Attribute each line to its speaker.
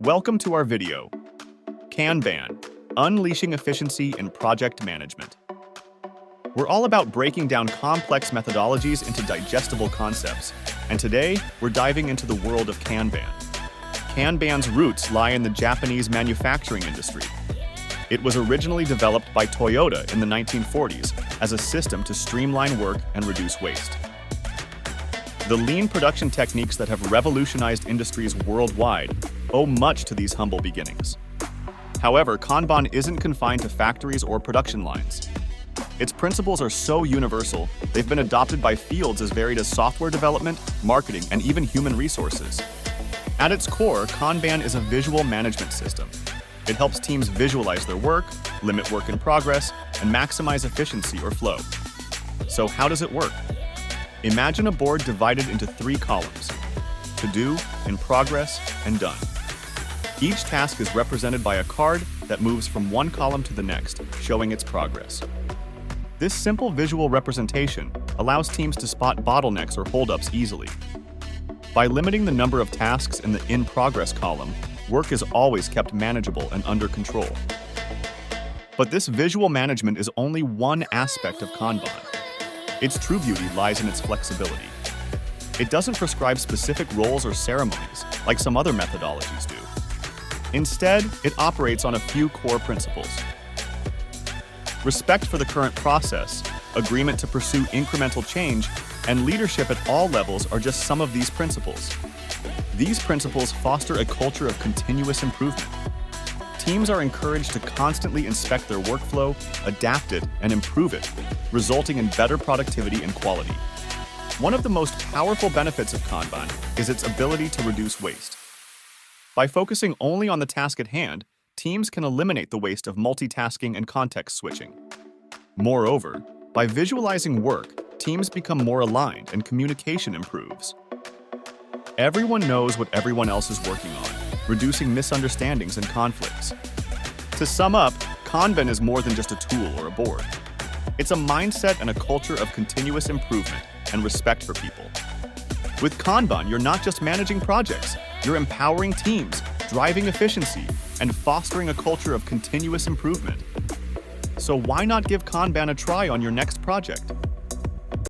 Speaker 1: Welcome to our video, Kanban, Unleashing Efficiency in Project Management. We're all about breaking down complex methodologies into digestible concepts, and today we're diving into the world of Kanban. Kanban's roots lie in the Japanese manufacturing industry. It was originally developed by Toyota in the 1940s as a system to streamline work and reduce waste. The lean production techniques that have revolutionized industries worldwide owe much to these humble beginnings. However, Kanban isn't confined to factories or production lines. Its principles are so universal, they've been adopted by fields as varied as software development, marketing, and even human resources. At its core, Kanban is a visual management system. It helps teams visualize their work, limit work in progress, and maximize efficiency or flow. So how does it work? Imagine a board divided into 3 columns: to do, in progress, and done. Each task is represented by a card that moves from one column to the next, showing its progress. This simple visual representation allows teams to spot bottlenecks or holdups easily. By limiting the number of tasks in the in progress column, work is always kept manageable and under control. But this visual management is only one aspect of Kanban. Its true beauty lies in its flexibility. It doesn't prescribe specific roles or ceremonies like some other methodologies do. Instead, it operates on a few core principles. Respect for the current process, agreement to pursue incremental change, and leadership at all levels are just some of these principles. These principles foster a culture of continuous improvement. Teams are encouraged to constantly inspect their workflow, adapt it, and improve it, resulting in better productivity and quality. One of the most powerful benefits of Kanban is its ability to reduce waste. By focusing only on the task at hand, teams can eliminate the waste of multitasking and context switching. Moreover, by visualizing work, teams become more aligned and communication improves. Everyone knows what everyone else is working on, reducing misunderstandings and conflicts. To sum up, Kanban is more than just a tool or a board. It's a mindset and a culture of continuous improvement and respect for people. With Kanban, you're not just managing projects, you're empowering teams, driving efficiency, and fostering a culture of continuous improvement. So why not give Kanban a try on your next project?